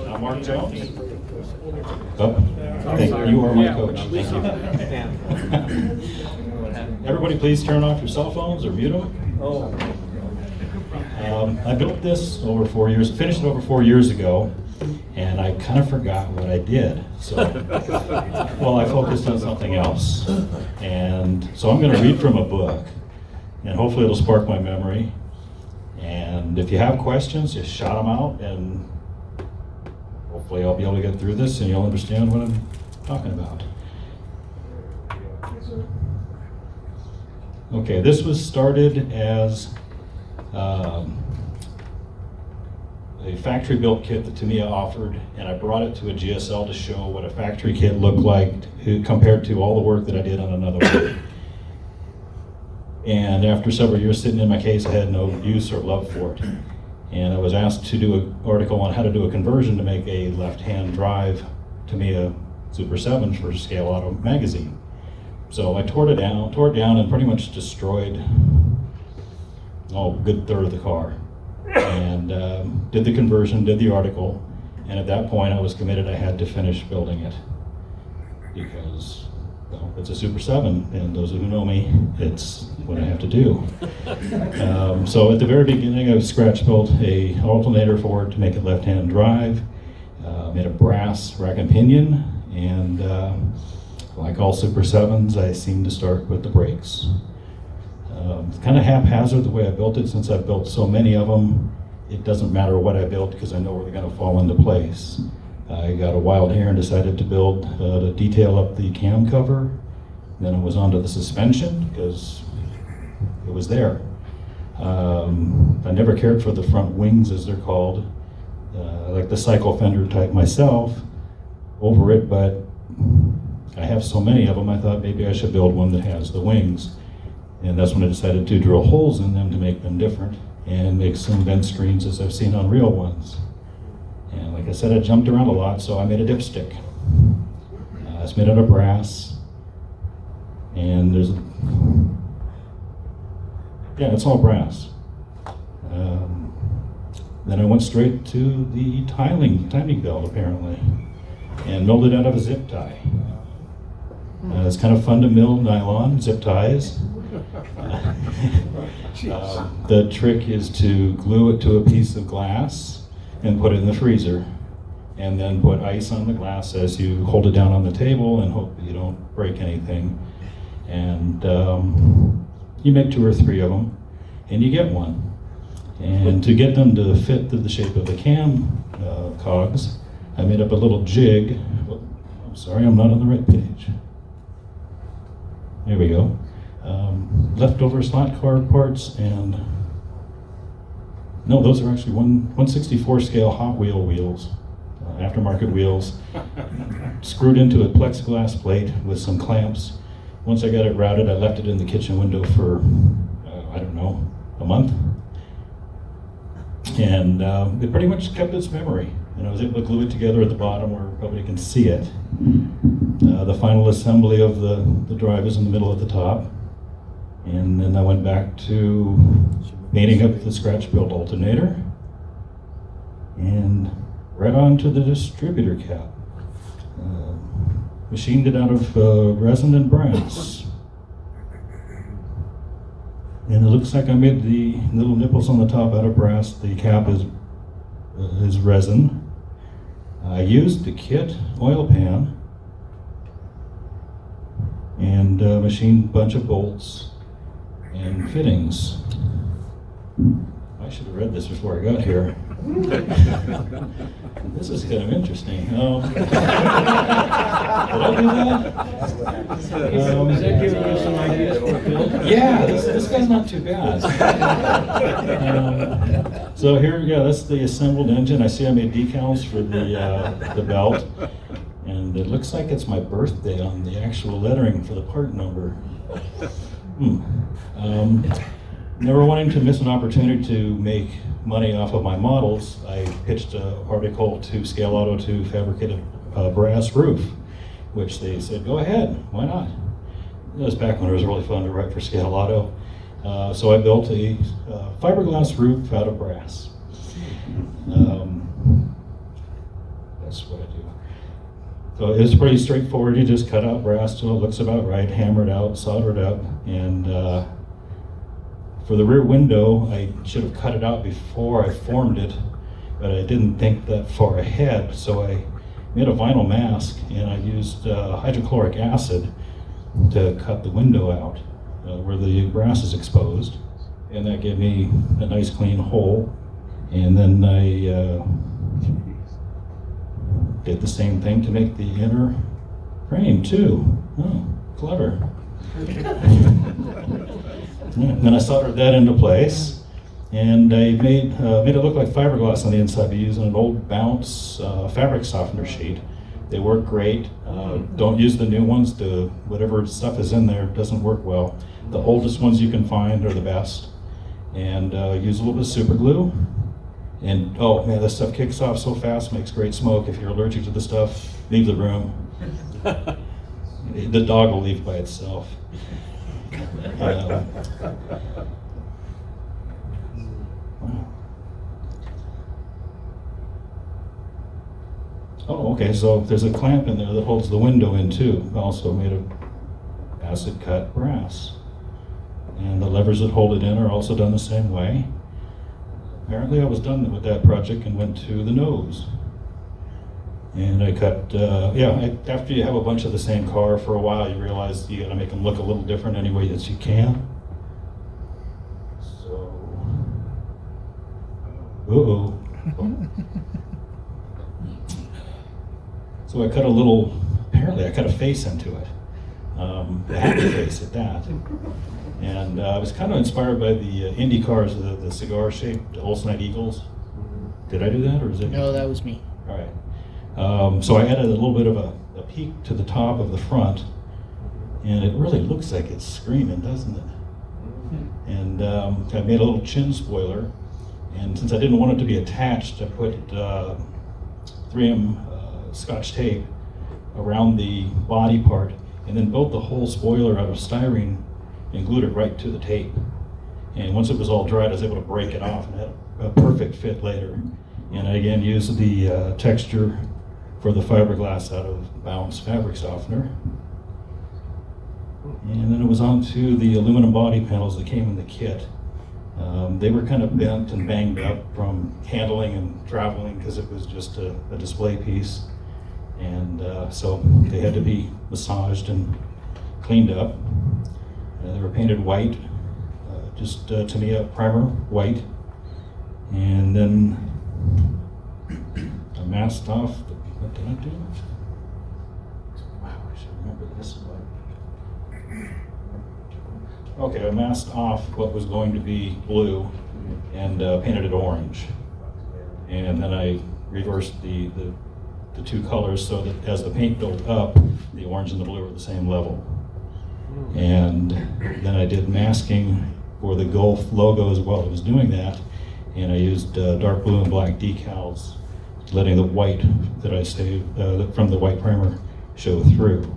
I'm Mark Jones. Oh, thank you. You are my coach. Thank you. Everybody please turn off your cell phones or mute them. I built this over 4 years, finished it over 4 years ago, and I kind of forgot what I did. So, well, I focused on something else. And so I'm going to read from a book, and hopefully it'll spark my memory. And if you have questions, just shout them out, and hopefully I'll be able to get through this and you'll understand what I'm talking about. Okay, this was started as a factory-built kit that Tamiya offered, and I brought it to a GSL to show what a factory kit looked like compared to all the work that I did on another one. And after several years sitting in my case, I had no use or love for it. And I was asked to do an article on how to do a conversion to make a left-hand drive Tamiya Super 7 for Scale Auto magazine. So I tore it down and pretty much destroyed a good third of the car. And did the conversion, did the article, and at that point I was committed I had to finish building it. Because, well, it's a Super 7, and those who know me, it's what I have to do. So at the very beginning I scratch built a alternator for it to make it left-hand drive, made a brass rack and pinion, and like all Super 7s, I seem to start with the brakes. It's kind of haphazard the way I built it. Since I've built so many of them, it doesn't matter what I build because I know where they're going to fall into place. I got a wild hair and decided to build to detail up the cam cover. Then it was onto the suspension because it was there. I never cared for the front wings, as they're called. I like the cycle fender type myself over it, but I have so many of them, I thought maybe I should build one that has the wings. And that's when I decided to drill holes in them to make them different and make some vent screens as I've seen on real ones. And like I said, I jumped around a lot, so I made a dipstick. It's made out of brass. And there's, yeah, it's all brass. Then I went straight to the timing belt, apparently, and milled it out of a zip tie. It's kind of fun to mill nylon zip ties. The trick is to glue it to a piece of glass and put it in the freezer, and then put ice on the glass as you hold it down on the table and hope that you don't break anything. And you make 2 or 3 of them, and you get one. And to get them to fit to the shape of the cam cogs, I made up a little jig. Oh, I'm sorry, I'm not on the right page. There we go. Leftover slot car parts, and no, those are actually 1/164 scale Hot Wheel wheels, aftermarket wheels, screwed into a plexiglass plate with some clamps. Once I got it routed, I left it in the kitchen window for, I don't know, a month. And it pretty much kept its memory. And I was able to glue it together at the bottom where nobody can see it. The final assembly of the drive is in the middle at the top. And then I went back to painting up the scratch-built alternator. And right on to the distributor cap. Machined it out of resin and brass. And it looks like I made the little nipples on the top out of brass. The cap is resin. I used the kit oil pan and machined a bunch of bolts and fittings. I should have read this before I got here. This is kind of interesting. Did I do that? Is that giving you some ideas for a build? Yeah, this guy's not too bad. So here, yeah, that's the assembled engine. I see I made decals for the belt, and it looks like it's my birthday on the actual lettering for the part number. Never wanting to miss an opportunity to make money off of my models, I pitched an article to Scale Auto to fabricate a brass roof, which they said, go ahead, why not? It was back when it was really fun to write for Scale Auto. So I built a fiberglass roof out of brass. that's what I do. So it's pretty straightforward. You just cut out brass till it looks about right, hammer it out, solder it up, and for the rear window, I should have cut it out before I formed it, but I didn't think that far ahead, so I made a vinyl mask, and I used hydrochloric acid to cut the window out where the brass is exposed, and that gave me a nice clean hole. And then I did the same thing to make the inner frame too. Oh, clever. Then I soldered that into place, and I made it look like fiberglass on the inside by using an old Bounce fabric softener sheet. They work great. Don't use the new ones. Whatever stuff is in there doesn't work well. The oldest ones you can find are the best. And use a little bit of super glue. And oh man, this stuff kicks off so fast, makes great smoke. If you're allergic to the stuff, leave the room. The dog will leave by itself. Oh, okay, so there's a clamp in there that holds the window in too, also made of acid cut brass. And the levers that hold it in are also done the same way. Apparently I was done with that project and went to the nose. And I cut, after you have a bunch of the same car for a while, you realize you gotta make them look a little different any way that you can. So, So I cut apparently I cut a face into it. A happy face at that. And I was kind of inspired by the Indy cars, the cigar-shaped Oldsnight Eagles. Did I do that, or is it? No, that was me. All right. So I added a little bit of a peak to the top of the front, and it really looks like it's screaming, doesn't it? And I made a little chin spoiler, and since I didn't want it to be attached, I put 3M Scotch tape around the body part, and then built the whole spoiler out of styrene and glued it right to the tape. And once it was all dried, I was able to break it off and had a perfect fit later. And I again used the texture for the fiberglass out of Bounce fabric softener. And then it was on to the aluminum body panels that came in the kit. They were kind of bent and banged up from handling and traveling because it was just a display piece. And so they had to be massaged and cleaned up. They were painted white, just to me a primer white. And then I masked off, what did I do? Wow, I should remember this. Okay, I masked off what was going to be blue and painted it orange. And then I reversed the two colors so that as the paint built up, the orange and the blue were the same level. And then I did masking for the Gulf logo as well. I was doing that, and I used dark blue and black decals, letting the white that I saved from the white primer show through.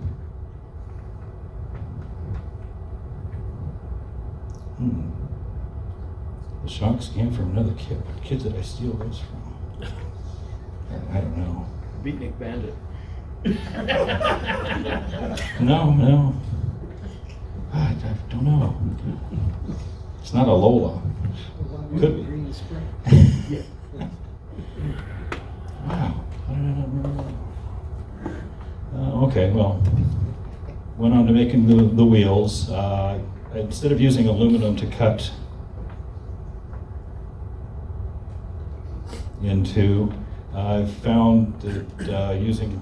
The shocks came from another kid. What kid did I steal those from? I don't know. Beatnik Bandit. No. I don't know. It's not a Lola. Could be. Wow. How did I not remember that? Okay, well, went on to making the wheels. Instead of using aluminum to cut into, I've found that using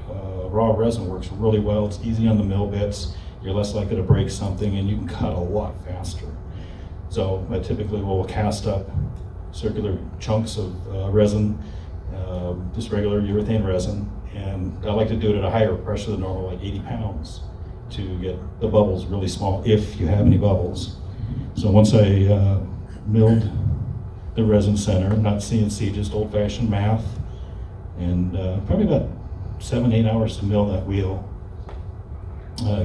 raw resin works really well. It's easy on the mill bits. You're less likely to break something, and you can cut a lot faster. So I typically will cast up circular chunks of resin, just regular urethane resin, and I like to do it at a higher pressure than normal, like 80 pounds, to get the bubbles really small, if you have any bubbles. So once I milled the resin center, not CNC, just old-fashioned math, and probably about 7-8 hours to mill that wheel.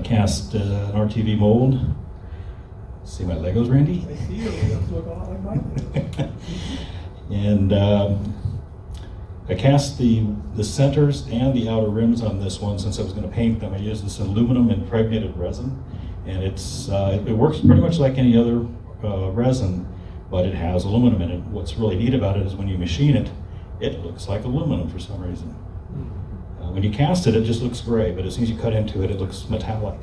Cast an RTV mold. See my Legos, Randy? I see you. Those look a lot like mine. And I cast the centers and the outer rims on this one since I was going to paint them. I used this aluminum impregnated resin, and it works pretty much like any other resin, but it has aluminum in it. What's really neat about it is when you machine it, it looks like aluminum for some reason. When you cast it, it just looks gray, but as soon as you cut into it, it looks metallic.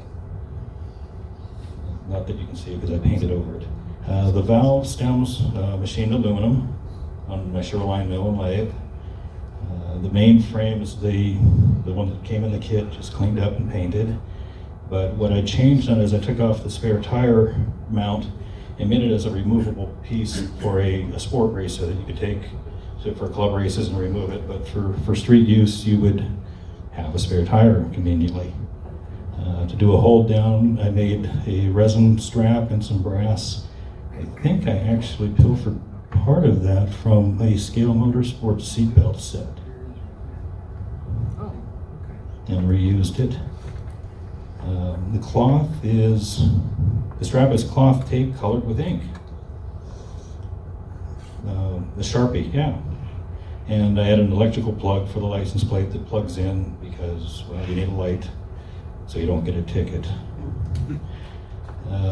Not that you can see because I painted over it. The valve stems machined aluminum on my Shoreline mill and lathe. The main frame is the one that came in the kit, just cleaned up and painted. But what I changed on is I took off the spare tire mount and made it as a removable piece for a sport racer that you could take for club races and remove it. But for street use, you would have a spare tire conveniently. To do a hold down, I made a resin strap and some brass. I think I actually pilfered part of that from a Scale Motorsports seatbelt set. Oh, okay. And reused it. The strap is cloth tape colored with ink. The Sharpie, yeah. And I had an electrical plug for the license plate that plugs in because, well, you need a light so you don't get a ticket.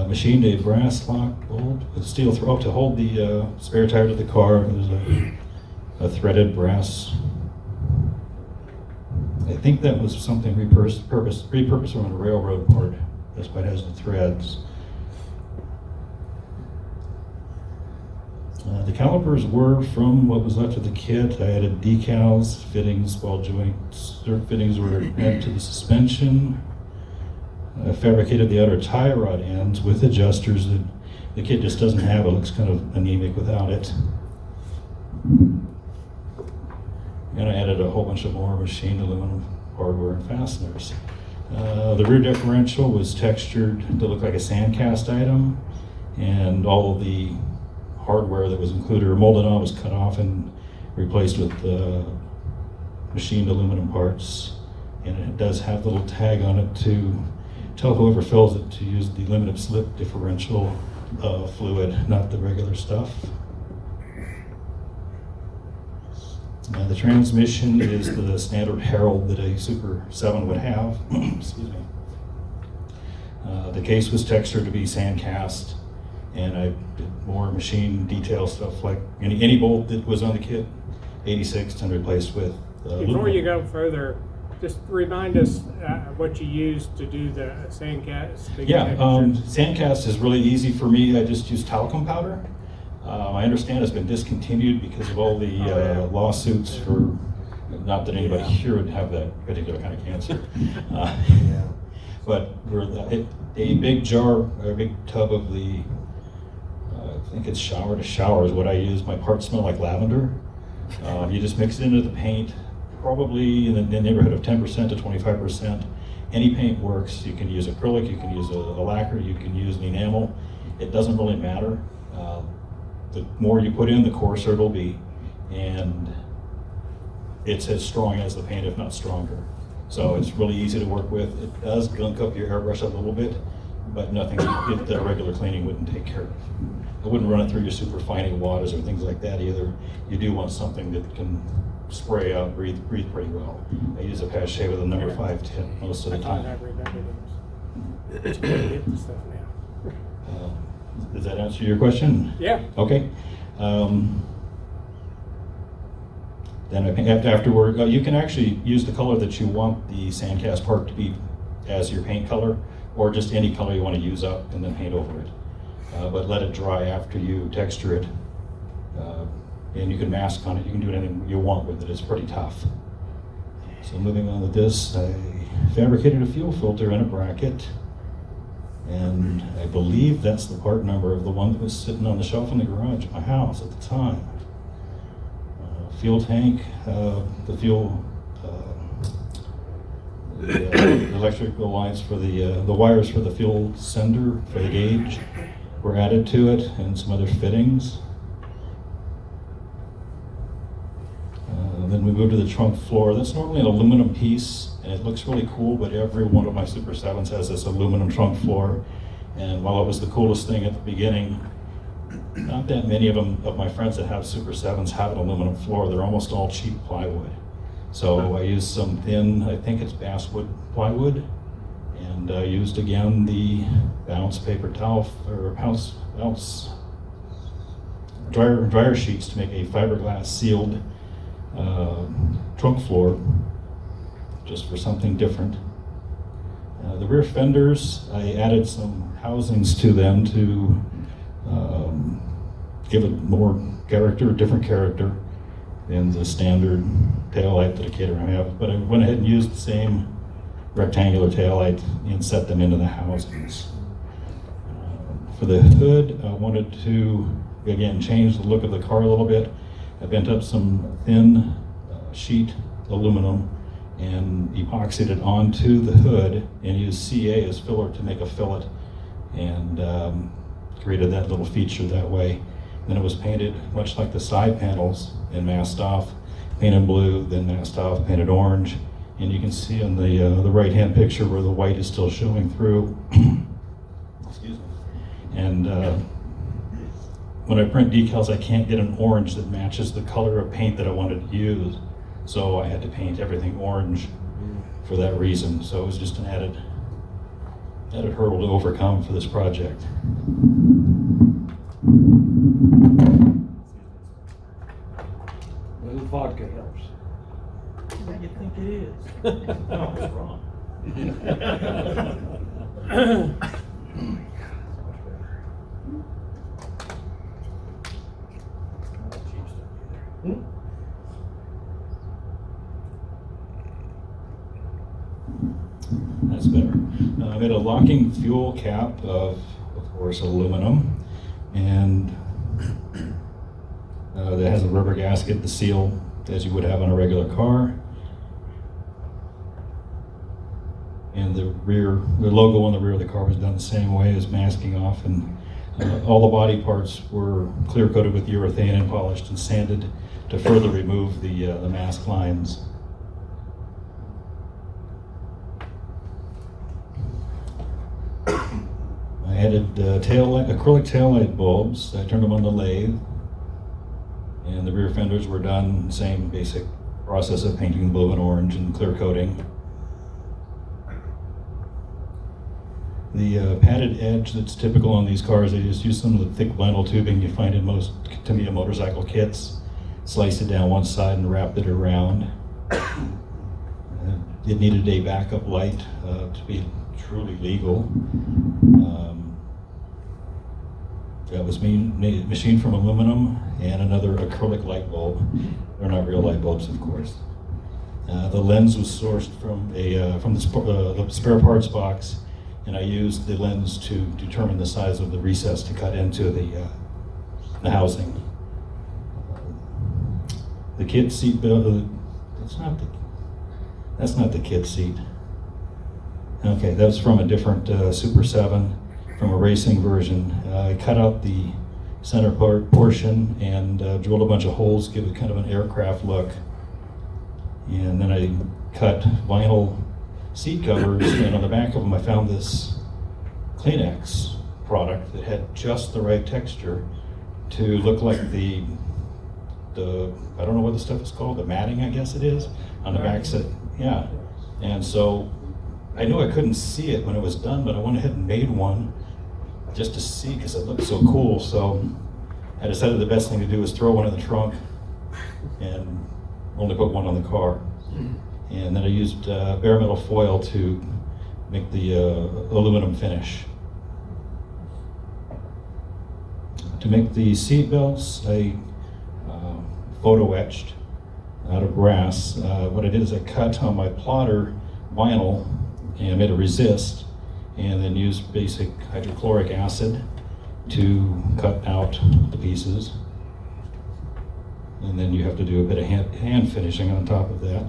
Machined a brass lock bolt with steel throw to hold the spare tire to the car. There's a threaded brass. I think that was something repurposed from a railroad part. That's why it has the threads. The calipers were from what was left of the kit. I added decals, fittings, ball joints, fittings were added to the suspension. I fabricated the outer tie rod ends with adjusters that the kit just doesn't have. It looks kind of anemic without it. And I added a whole bunch of more machined aluminum hardware and fasteners. The rear differential was textured to look like a sand cast item, and all of the hardware that was included or molded on was cut off and replaced with machined aluminum parts. And it does have the little tag on it to tell whoever fills it to use the limited slip differential fluid, not the regular stuff. The transmission is the standard Herald that a Super 7 would have. Excuse me. The case was textured to be sand cast, and I did more machine detail stuff like any bolt that was on the kit, 86 and replaced with Before you go further, just remind us what you used to do the sand cast. Yeah, sand cast is really easy for me. I just use talcum powder. I understand it's been discontinued because of all the lawsuits for, not that anybody here would have that particular kind of cancer. But a big jar, or a big tub of the, I think it's shower to shower is what I use. My parts smell like lavender. You just mix it into the paint, probably in the neighborhood of 10% to 25%. Any paint works. You can use acrylic, you can use a lacquer, you can use an enamel. It doesn't really matter. The more you put in, the coarser it'll be, and it's as strong as the paint, if not stronger. So it's really easy to work with. It does gunk up your airbrush a little bit, but nothing that regular cleaning wouldn't take care of. I wouldn't run it through your super fine waters or things like that either. You do want something that can spray out, breathe pretty well. I use a Pache with a number 5 tip most of the time. Does that answer your question? Yeah. Okay. Then afterward, you can actually use the color that you want the sandcast part to be as your paint color, or just any color you want to use up and then paint over it. But let it dry after you texture it. And you can mask on it. You can do anything you want with it. It's pretty tough. So moving on with this, I fabricated a fuel filter in a bracket. And I believe that's the part number of the one that was sitting on the shelf in the garage at my house at the time. Fuel tank, the fuel, the electrical lines for the wires for the fuel sender for the gauge were added to it, and some other fittings. Then we moved to the trunk floor. That's normally an aluminum piece, and it looks really cool, but every one of my Super 7s has this aluminum trunk floor. And while it was the coolest thing at the beginning, Not that many of them, of my friends that have Super 7s, have an aluminum floor. They're almost all cheap plywood. So I used some thin, I think it's basswood plywood, and I used again the bounce paper towel, or bounce dryer sheets to make a fiberglass sealed trunk floor, just for something different. The rear fenders, I added some housings to them to give it more character, different character than the standard taillight that a Caterham have. But I went ahead and used the same rectangular taillight and set them into the housings. For the hood, I wanted to, again, change the look of the car a little bit. I bent up some thin sheet aluminum and epoxied it onto the hood and used CA as filler to make a fillet, and created that little feature that way. Then it was painted much like the side panels and masked off, painted blue, then masked off, painted orange. And you can see on the right-hand picture where the white is still showing through. Excuse me. And when I print decals, I can't get an orange that matches the color of paint that I wanted to use. So I had to paint everything orange for that reason. So it was just an added hurdle to overcome for this project. Well, the vodka helps. What do you think it is? No, I was wrong. That's better. I made a locking fuel cap of course, aluminum, and that has a rubber gasket, the seal, as you would have on a regular car. And the logo on the rear of the car was done the same way, as masking off, and all the body parts were clear coated with urethane and polished and sanded to further remove the mask lines. I added acrylic taillight bulbs. I turned them on the lathe, and the rear fenders were done same basic process of painting blue and orange and clear coating. The padded edge that's typical on these cars, I just used some of the thick vinyl tubing you find in most Tamiya motorcycle kits, sliced it down one side and wrapped it around. It needed a backup light to be truly legal. That was machined from aluminum, and another acrylic light bulb. They're not real light bulbs, of course. The lens was sourced from the spare parts box, and I used the lens to determine the size of the recess to cut into the housing. The kid seat belt, that's not the kid seat. Okay, that was from a different Super 7, from a racing version. I cut out the center portion and drilled a bunch of holes, give it kind of an aircraft look. And then I cut vinyl seat covers, and on the back of them I found this Kleenex product that had just the right texture to look like the I don't know what the stuff is called, the matting, I guess it is, on the back set. Yeah. And so I knew I couldn't see it when it was done, but I went ahead and made one just to see, because it looked so cool. So I decided the best thing to do was throw one in the trunk and only put one on the car. And then I used bare metal foil to make the aluminum finish. To make the seat belts, I photo etched out of brass. What I did is I cut on my plotter vinyl and made a resist, and then used basic hydrochloric acid to cut out the pieces. And then you have to do a bit of hand finishing on top of that.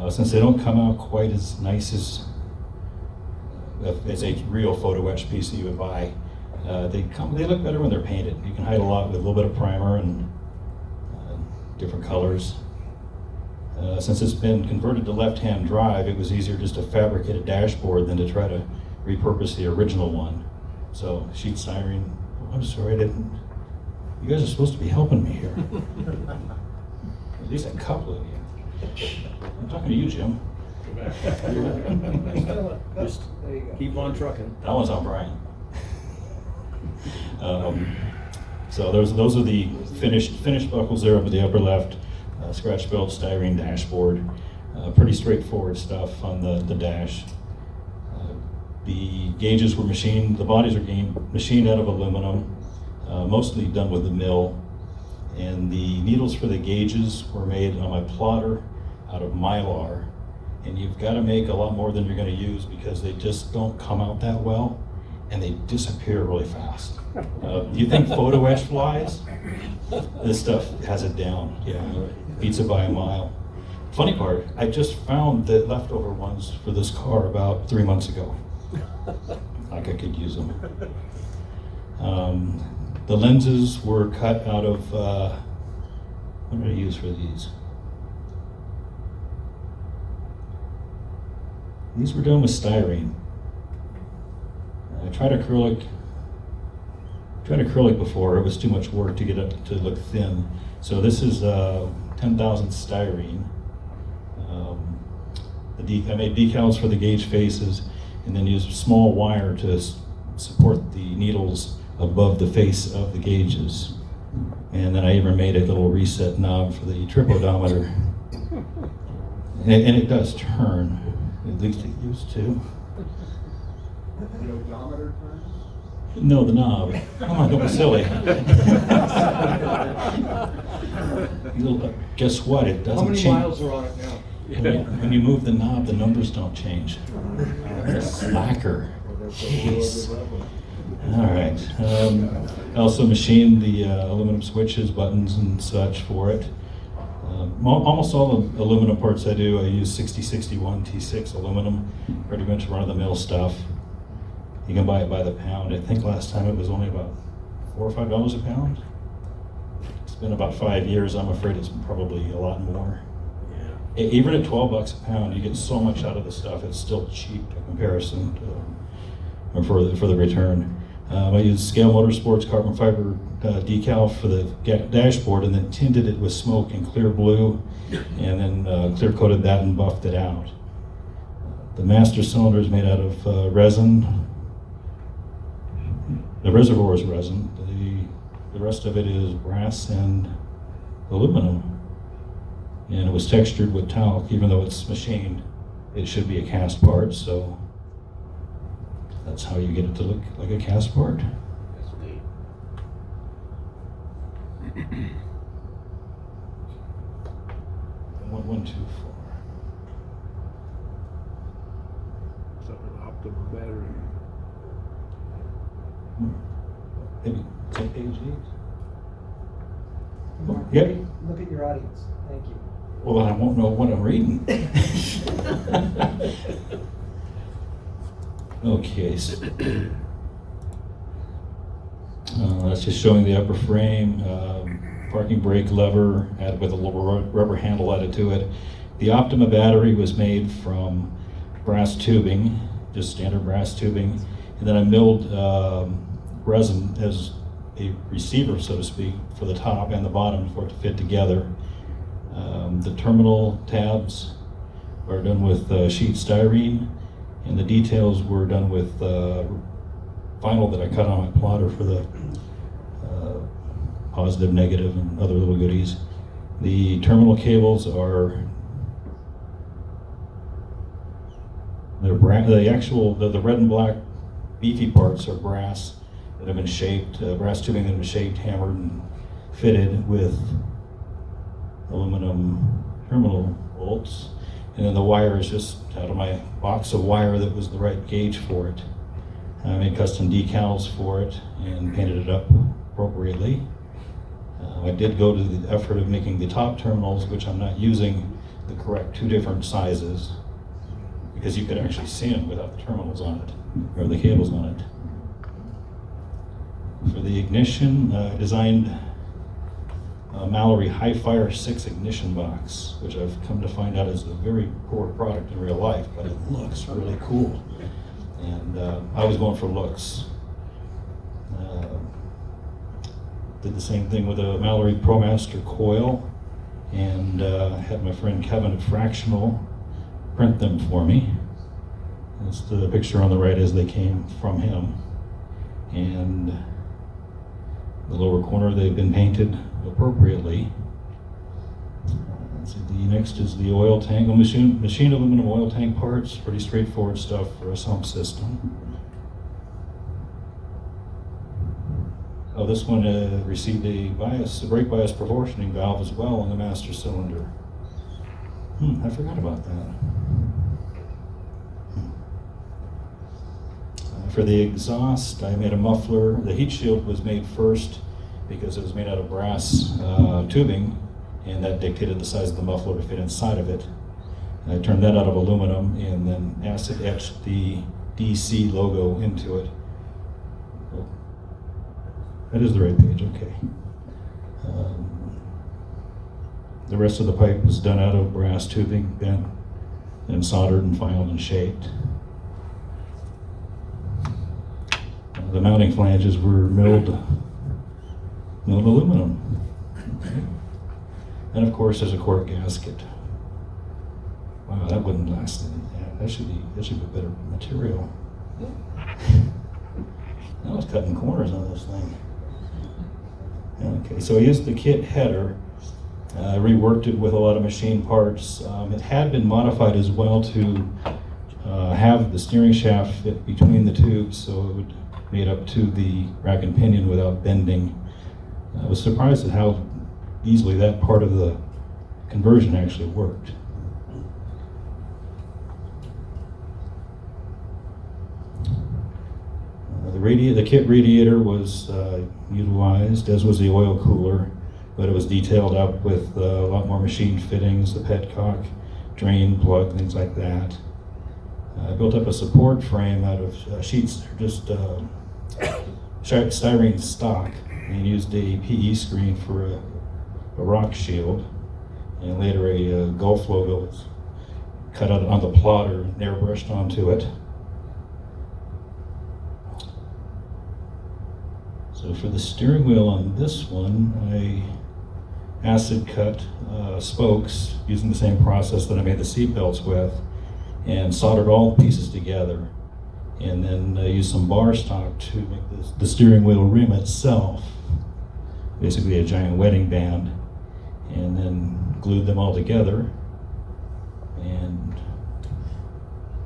Since they don't come out quite as nice as a real photo etched piece that you would buy, they look better when they're painted. You can hide a lot with a little bit of primer and different colors. Since it's been converted to left-hand drive, it was easier just to fabricate a dashboard than to try to repurpose the original one. So sheet styrene, I'm sorry, I didn't, you guys are supposed to be helping me here. At least a couple of you. I'm talking to you, Jim. Just keep on trucking. That one's on Brian. So those are the finished buckles there up at the upper left. Scratch built styrene dashboard. Pretty straightforward stuff on the dash. The gauges were machined, the bodies are machined out of aluminum, mostly done with the mill. And the needles for the gauges were made on my plotter out of Mylar. And you've got to make a lot more than you're going to use because they just don't come out that well and they disappear really fast. You think photo etch flies? This stuff has it down, yeah, beats it by a mile. Funny part, I just found the leftover ones for this car about 3 months ago. Like I could use them. The lenses were cut out of, what did I use for these? These were done with styrene. I tried acrylic before. It was too much work to get it to look thin. So this is 10,000 styrene. I made decals for the gauge faces and then used small wire to support the needles above the face of the gauges. And then I even made a little reset knob for the trip odometer. And it does turn, at least it used to. The odometer turns? No, the knob. Come on, don't be silly. Guess what? It doesn't How many change. miles are on it now? When you move the knob, the numbers don't change. Slacker. Jeez. All right. I also machined the aluminum switches, buttons, and such for it. Almost all the aluminum parts I do, I use 6061 T6 aluminum, pretty much run-of-the-mill stuff. You can buy it by the pound. I think last time it was only about $4 or $5 a pound. It's been about 5 years. I'm afraid it's probably a lot more. Even at $12 a pound, you get so much out of the stuff. It's still cheap in comparison to, or for the return. I used Scale Motorsports carbon fiber decal for the dashboard, and then tinted it with smoke in clear blue, and then clear coated that and buffed it out. The master cylinder is made out of resin. The reservoir is resin. The rest of it is brass and aluminum. And it was textured with talc, even though it's machined. It should be a cast part, so that's how you get it to look like a cast part. That's neat. One, two, four. It's up an optimal battery. Maybe take page 8. Mark, Yep. Look at your audience. Thank you. Well, I won't know what I'm reading. Okay, so that's just showing the upper frame, parking brake lever added with a little rubber handle added to it. The Optima battery was made from brass tubing, just standard brass tubing, and then I milled resin as a receiver, so to speak, for the top and the bottom for it to fit together. The terminal tabs are done with sheet styrene, and the details were done with vinyl that I cut on my plotter for the positive, negative, and other little goodies. The terminal cables are the red and black beefy parts are brass that have been shaped, brass tubing that have been shaped, hammered, and fitted with aluminum terminal bolts. And then the wire is just out of my box of wire that was the right gauge for it. I made custom decals for it and painted it up appropriately. I did go to the effort of making the top terminals, which I'm not using the correct 2 different sizes, because you could actually see them without the terminals on it, or the cables on it. For the ignition, I designed Mallory High Fire 6 ignition box, which I've come to find out is a very poor product in real life, but it looks really cool. And I was going for looks. Did the same thing with a Mallory ProMaster coil, and had my friend Kevin at Fractional print them for me. That's the picture on the right as they came from him. And the lower corner, they've been painted appropriately. Let's see, the next is the oil tank, machine aluminum oil tank parts, pretty straightforward stuff for a sump system. Oh, this one received a brake bias proportioning valve as well on the master cylinder. I forgot about that. For the exhaust, I made a muffler. The heat shield was made first because it was made out of brass tubing, and that dictated the size of the muffler to fit inside of it. And I turned that out of aluminum and then acid etched the DC logo into it. That is the right page, okay. The rest of the pipe was done out of brass tubing, bent and soldered and filed and shaped. The mounting flanges were milled aluminum. Okay. And of course, there's a cork gasket. Wow, that wouldn't last. That should be better material. I was cutting corners on this thing. Okay, so I used the kit header. Reworked it with a lot of machine parts. It had been modified as well to have the steering shaft fit between the tubes, so it would made up to the rack and pinion without bending. I was surprised at how easily that part of the conversion actually worked. The kit radiator was utilized, as was the oil cooler, but it was detailed up with a lot more machine fittings, the petcock, drain plug, things like that. I built up a support frame out of sheets, just styrene stock, and used a PE screen for a rock shield, and later a Gulf logo was cut out on the plotter and airbrushed onto it. So for the steering wheel on this one, I acid cut spokes using the same process that I made the seat belts with, and soldered all the pieces together, and then used some bar stock to make the steering wheel rim itself, basically a giant wedding band, and then glued them all together. And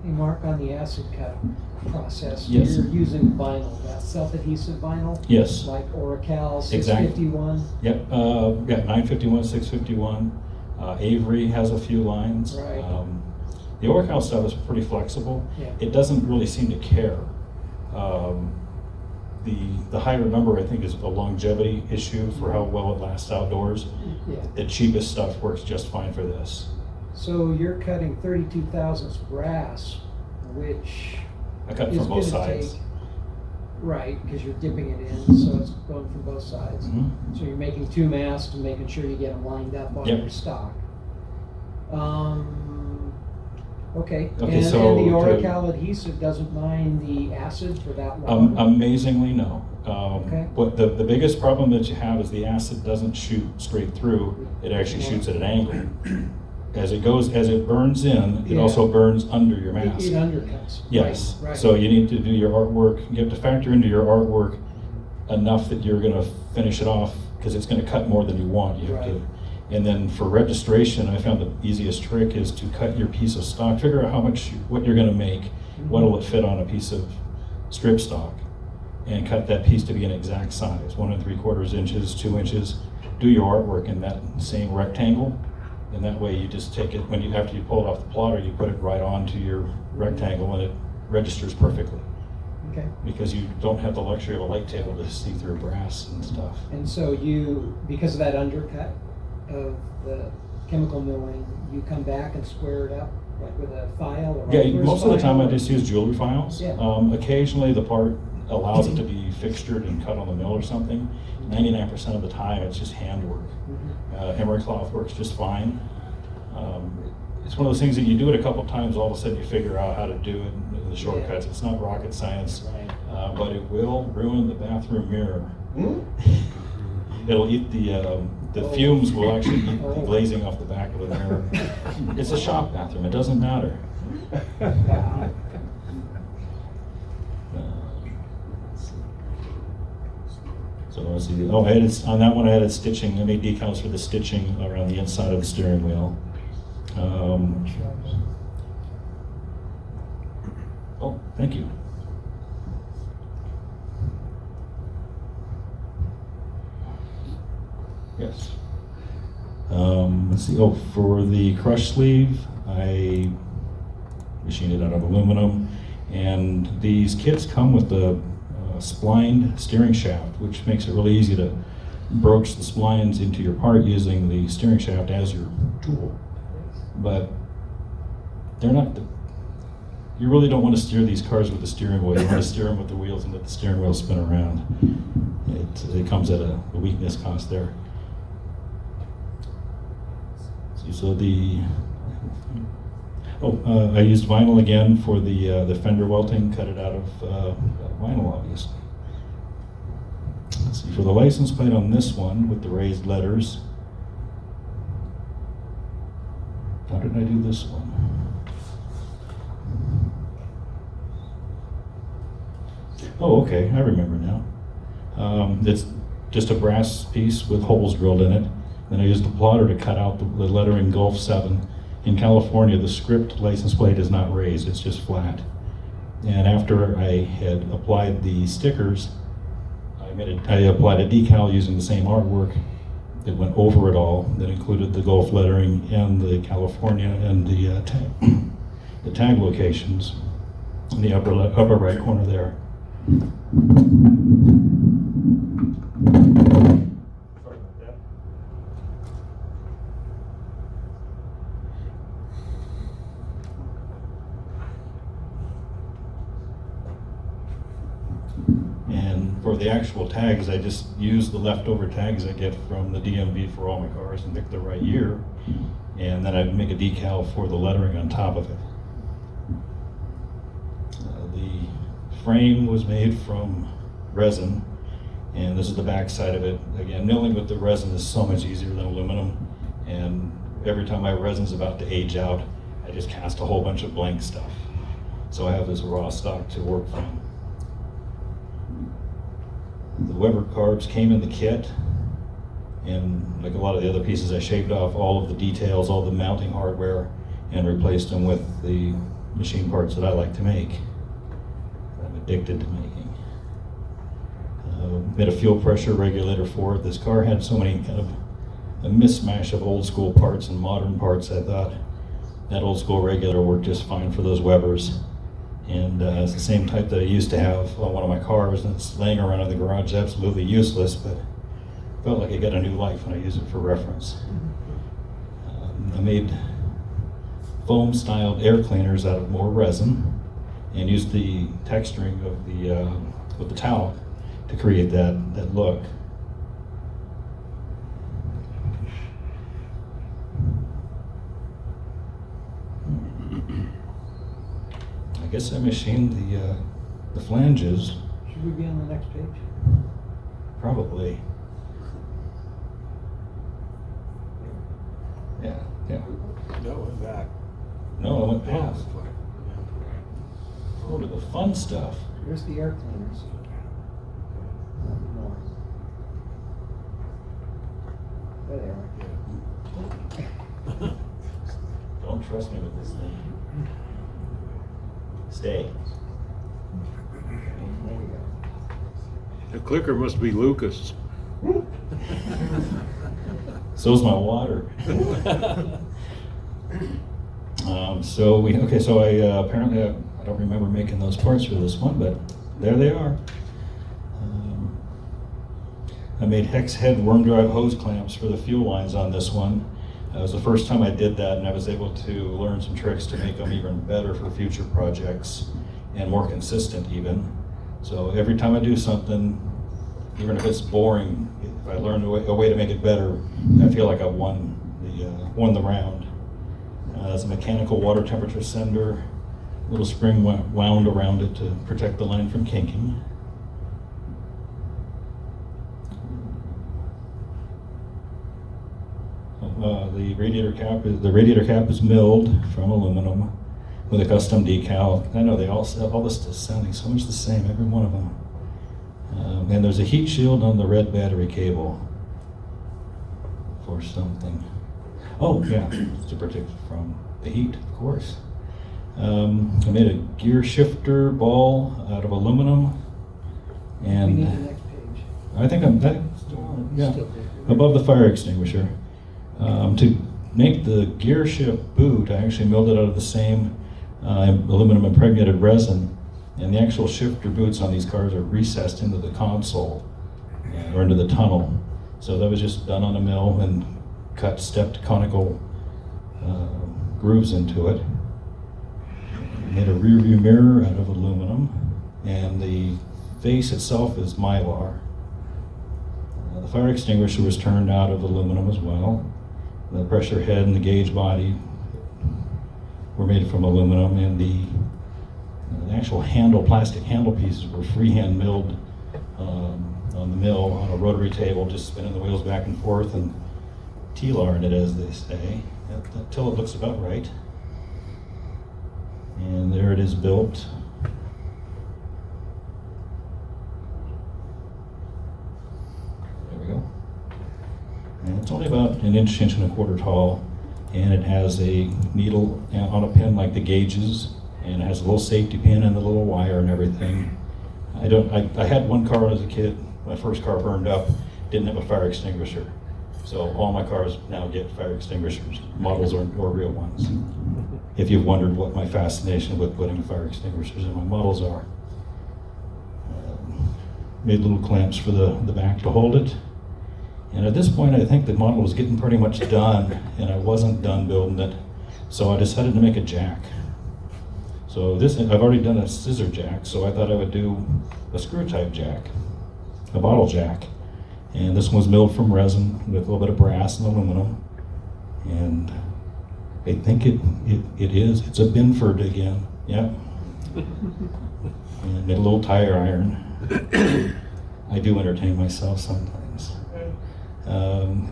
Hey, Mark, on the acid cut process, Yes. you're using vinyl, that self-adhesive vinyl? yes, Like Oracal Exactly. 651? yep, got 951, 651. Avery has a few lines. Right. The Oracal stuff is pretty flexible. Yeah. It doesn't really seem to care. The higher number, I think, is a longevity issue for how well it lasts outdoors. Yeah. The cheapest stuff works just fine for this. So you're cutting 32 thousandths brass, which I cut is from both gonna sides. take, right, because you're dipping it in, so it's going from both sides. Mhm. So you're making two masks and making sure you get them lined up on Yep. your stock. Okay, Okay, and so the to- Oracal adhesive doesn't mind the acid for that long? Amazingly, no. Okay. But the biggest problem that you have is the acid doesn't shoot straight through. It actually shoots at an angle. As it burns in, it Yeah. also burns under your It mask. undercuts. Yes, Right, right. so you need to do your artwork, you have to factor into your artwork enough that you're gonna finish it off, because it's gonna cut more than you want. You have to, Right. and then for registration, I found the easiest trick is to cut your piece of stock, figure out what you're gonna make, what'll it fit on a piece of strip stock, and cut that piece to be an exact size, 1 3/4 inches, 2 inches. Do your artwork in that same rectangle, and that way you just take it, after you pull it off the plotter, you put it right onto your rectangle and it registers perfectly. Okay, Because you don't have the luxury of a light table to see through brass and stuff. and so you, because of that undercut of the chemical milling, you come back and square it up, like with a file or? Yeah, reverse most of the time file? I just use jewelry files. Yeah. Occasionally the part allows it to be fixtured and cut on the mill or something. 99% of the time it's just handwork. Mhm. Emery cloth works just fine. It's one of those things that you do it a couple times, all of a sudden you figure out how to do it in the shortcuts. It's not rocket science, Right. but it will ruin the bathroom mirror. It'll eat the fumes will actually eat the glazing off the back of the mirror. It's a shop bathroom, it doesn't matter. So let's see, oh, on that one I added stitching, I made decals for the stitching around the inside of the steering wheel. Oh, thank you. Yes. Let's see, oh, for the crush sleeve, I machined it out of aluminum, and these kits come with the splined steering shaft, which makes it really easy to broach the splines into your part using the steering shaft as your tool. But they're not, you really don't want to steer these cars with the steering wheel. You want to steer them with the wheels and let the steering wheel spin around. It comes at a weakness cost there. So I used vinyl again for the fender welting, cut it out of vinyl, obviously. Let's see, for the license plate on this one with the raised letters, how did I do this one? Oh, okay, I remember now. It's just a brass piece with holes drilled in it. Then I used the plotter to cut out the lettering Gulf 7. In California, the script license plate is not raised, it's just flat. And after I had applied the stickers, I applied a decal using the same artwork that went over it all, that included the Gulf lettering and the California and the tag locations in the upper right corner there. Sorry about that. And for the actual tags, I just use the leftover tags I get from the DMV for all my cars and pick the right year. And then I make a decal for the lettering on top of it. The frame was made from resin, and this is the back side of it. Again, milling with the resin is so much easier than aluminum, and every time my resin's about to age out, I just cast a whole bunch of blank stuff. So I have this raw stock to work from. The Weber carbs came in the kit, and like a lot of the other pieces, I shaved off all of the details, all the mounting hardware, and replaced them with the machine parts that I like to make, that I'm addicted to making. Made a fuel pressure regulator for it. This car had so many kind of a mismatch of old school parts and modern parts. I thought that old school regulator worked just fine for those Webers. And it's the same type that I used to have on one of my cars, and it's laying around in the garage absolutely useless, but felt like it got a new life when I use it for reference. I made foam styled air cleaners out of more resin and used the texturing of the with the talc to create that look. I guess I machined the flanges. Should we be on the next page? Probably. Yeah. No, went back. No, I went past. Go to the fun stuff. Here's the air cleaners. More. There they are. Don't trust me with this thing. Stay. There you go. The clicker must be Lucas. So's my water. So I apparently I don't remember making those parts for this one, but there they are. I made hex head worm drive hose clamps for the fuel lines on this one. It was the first time I did that, and I was able to learn some tricks to make them even better for future projects and more consistent even. So every time I do something, even if it's boring, if I learn a way to make it better, I feel like I've won the round. It's a mechanical water temperature sender, little spring wound around it to protect the line from kinking. The radiator cap is milled from aluminum with a custom decal. I know all this is sounding so much the same, every one of them. And there's a heat shield on the red battery cable for something. Oh yeah, to protect from the heat, of course. I made a gear shifter ball out of aluminum, We and need the next page. I think yeah, above the fire extinguisher. To make the gear shift boot, I actually milled it out of the same aluminum impregnated resin, and the actual shifter boots on these cars are recessed into the console or into the tunnel. So that was just done on a mill and cut stepped conical grooves into it. Made a rear view mirror out of aluminum, and the face itself is Mylar. The fire extinguisher was turned out of aluminum as well. The pressure head and the gauge body were made from aluminum, and the actual plastic handle pieces were freehand milled on the mill on a rotary table, just spinning the wheels back and forth and T-lar-ing it, as they say, until it looks about right. And there it is built. There we go. And it's only about an inch and a quarter tall, and it has a needle on a pin like the gauges, and it has a little safety pin and a little wire and everything. I had one car as a kid. My first car burned up, didn't have a fire extinguisher. So all my cars now get fire extinguishers, models or real ones. If you've wondered what my fascination with putting fire extinguishers in my models are. Made little clamps for the back to hold it. And at this point, I think the model was getting pretty much done, and I wasn't done building it. So I decided to make a jack. So I've already done a scissor jack, so I thought I would do a screw type jack, a bottle jack. And this one was milled from resin with a little bit of brass and aluminum. And I think it is. It's a Binford again. Yep. And made a little tire iron. I do entertain myself sometimes.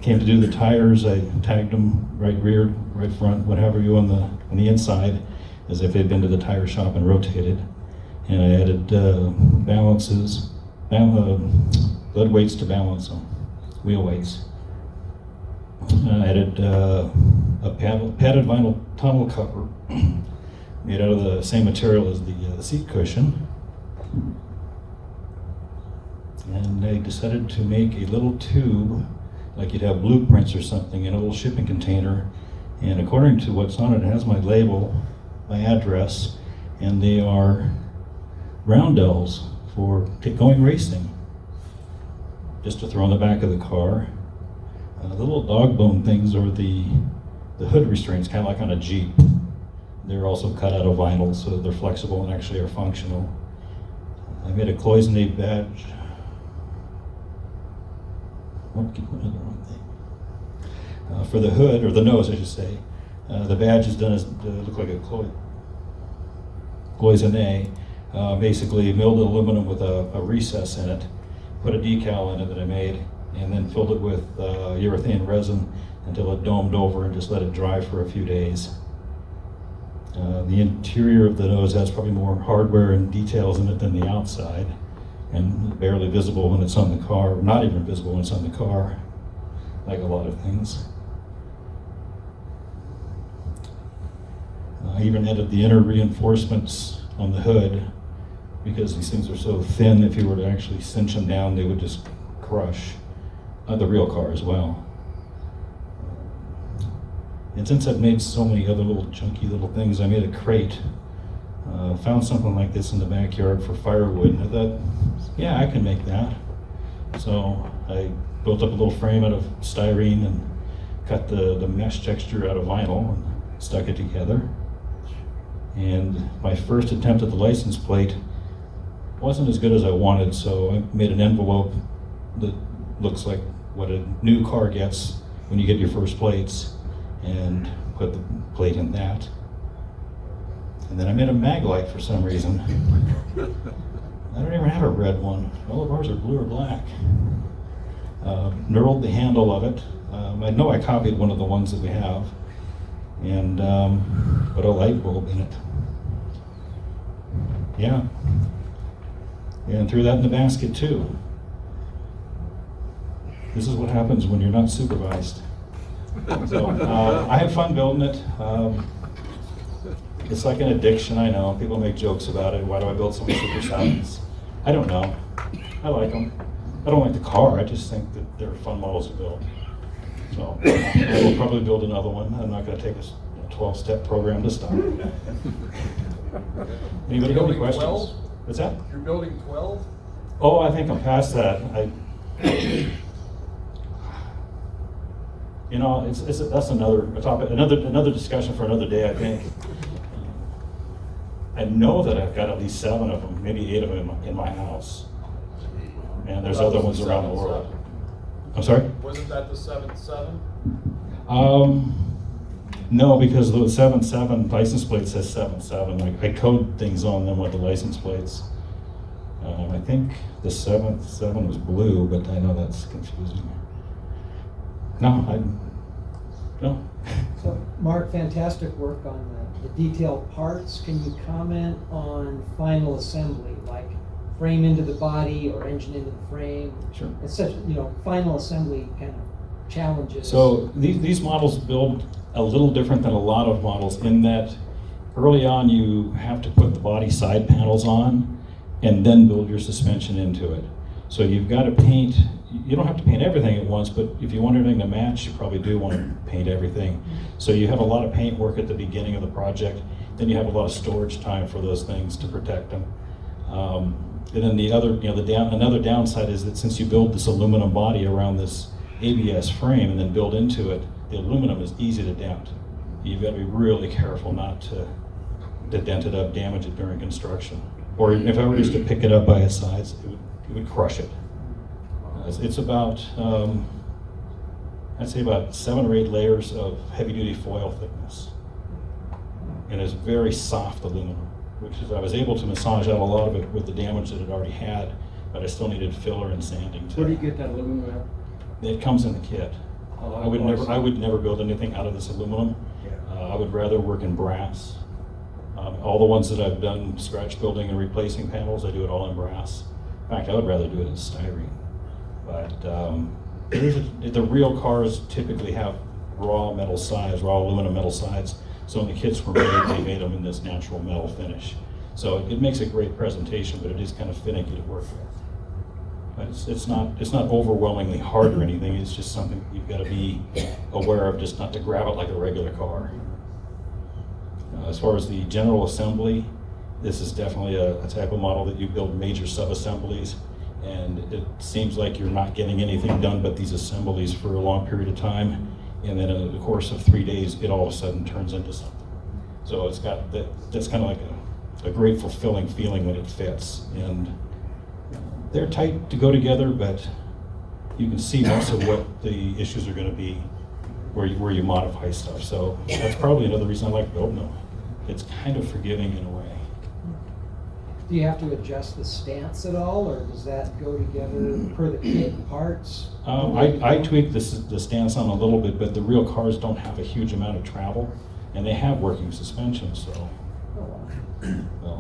Came to do the tires. I tagged them right rear, right front, whatever you on the inside, as if they'd been to the tire shop and rotated. And I added balances, lead weights to balance them, wheel weights. I added a padded vinyl tunnel cover made out of the same material as the seat cushion. And I decided to make a little tube, like you'd have blueprints or something, in a little shipping container. And according to what's on it, it has my label, my address, and they are roundels for going racing, just to throw in the back of the car. The little dog bone things are the hood restraints, kind of like on a Jeep. They're also cut out of vinyl, so they're flexible and actually are functional. I made a cloisonné badge. Keep putting the wrong thing. For the hood, or the nose, I should say, the badge is done as look like a cloisonné. Basically milled aluminum with a recess in it, put a decal in it that I made, and then filled it with urethane resin until it domed over and just let it dry for a few days. The interior of the nose has probably more hardware and details in it than the outside, and barely visible when it's on the car, not even visible when it's on the car, like a lot of things. I even added the inner reinforcements on the hood, because these things are so thin, if you were to actually cinch them down, they would just crush the real car as well. And since I've made so many other little chunky little things, I made a crate. Found something like this in the backyard for firewood, and I thought, yeah, I can make that. So I built up a little frame out of styrene and cut the mesh texture out of vinyl and stuck it together. And my first attempt at the license plate wasn't as good as I wanted, so I made an envelope that looks like what a new car gets when you get your first plates, and put the plate in that. And then I made a mag light for some reason. I don't even have a red one. All of ours are blue or black. knurled the handle of it. I know I copied one of the ones that we have, and put a light bulb in it. Yeah. And threw that in the basket too. This is what happens when you're not supervised. So I have fun building it. It's like an addiction, I know. People make jokes about it. Why do I build so many Super 7s? I don't know. I like them. I don't like the car. I just think that they're fun models to build. So I will probably build another one. I'm not going to take a 12-step program to start. Anybody have any questions? 12? What's that? You're building 12? Oh, I think I'm past that. You know, that's another topic, another discussion for another day, I think. I know that I've got at least 7 of them, maybe 8 of them in my house. And there's other ones around the world. I'm sorry? Wasn't that the 7.7? No, because the 7.7 license plate says 7.7. I code things on them with the license plates. I think the 7.7 was blue, but I know that's confusing. No. So, Mark, fantastic work on the detailed parts. Can you comment on final assembly, like frame into the body or engine into the frame? Sure. It's such, final assembly kind of challenges. So these models build a little different than a lot of models in that early on you have to put the body side panels on and then build your suspension into it. So you've got to paint, you don't have to paint everything at once, but if you want everything to match, you probably do want to paint everything. So you have a lot of paint work at the beginning of the project, then you have a lot of storage time for those things to protect them. And then the other, another downside is that since you build this aluminum body around this ABS frame and then build into it, the aluminum is easy to dent. You've got to be really careful not to dent it up, damage it during construction. Or if I were just to pick it up by its sides, it would crush it. It's about, I'd say about 7 or 8 layers of heavy-duty foil thickness. And it's very soft aluminum, which is, I was able to massage out a lot of it with the damage that it already had, but I still needed filler and sanding too. Where do you get that aluminum at? It comes in the kit. I would never build anything out of this aluminum. I would rather work in brass. All the ones that I've done scratch building and replacing panels, I do it all in brass. In fact, I would rather do it in styrene. But the real cars typically have raw aluminum metal sides. So when the kits were made, they made them in this natural metal finish. So it makes a great presentation, but it is kind of finicky to work with. But it's not overwhelmingly hard or anything. It's just something you've got to be aware of, just not to grab it like a regular car. As far as the general assembly, this is definitely a type of model that you build major sub-assemblies, and it seems like you're not getting anything done but these assemblies for a long period of time, and then in the course of 3 days, it all of a sudden turns into something. So it's got that's kind of like a great fulfilling feeling when it fits. And they're tight to go together, but you can see most of what the issues are going to be where you modify stuff. So that's probably another reason I like building them. It's kind of forgiving in a way. Do you have to adjust the stance at all, or does that go together per the kit parts? I tweaked the stance on a little bit, but the real cars don't have a huge amount of travel, and they have working suspension, so, well,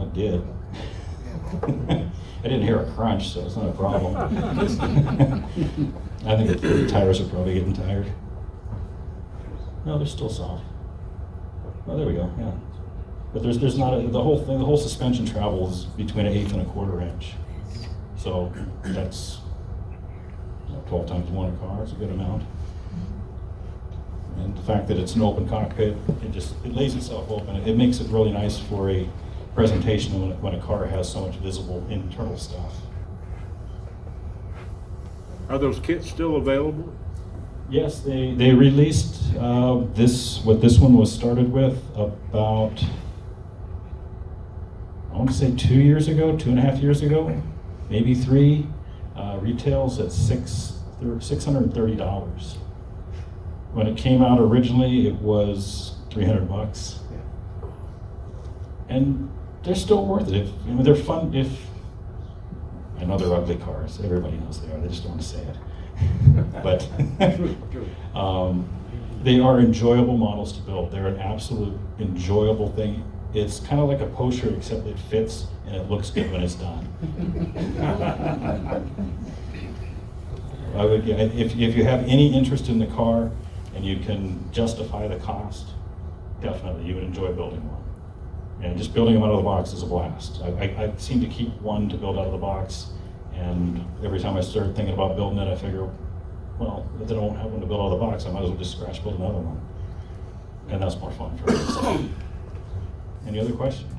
it did. I didn't hear a crunch, so it's not a problem. I think the tires are probably getting tired. No, they're still soft. Oh, there we go, yeah. But there's not the whole suspension travels between 1/8 and 1/4 inch. So that's 12 times 1 a car, it's a good amount. And the fact that it's an open cockpit, it lays itself open. It makes it really nice for a presentation when a car has so much visible internal stuff. Are those kits still available? Yes, they released what this one was started with about, I want to say 2 years ago, 2.5 years ago, maybe 3. Retails at $630. When it came out originally, it was $300. And they're still worth it. They're fun. I know they're ugly cars, everybody knows they are, they just don't want to say it. But they are enjoyable models to build. They're an absolute enjoyable thing. It's kind of like a poster, except it fits and it looks good when it's done. I would, if you have any interest in the car and you can justify the cost, definitely you would enjoy building one. And just building them out of the box is a blast. I seem to keep one to build out of the box, and every time I start thinking about building it, I figure, well, if they don't have one to build out of the box, I might as well just scratch build another one. And that's more fun for me. So. Any other questions?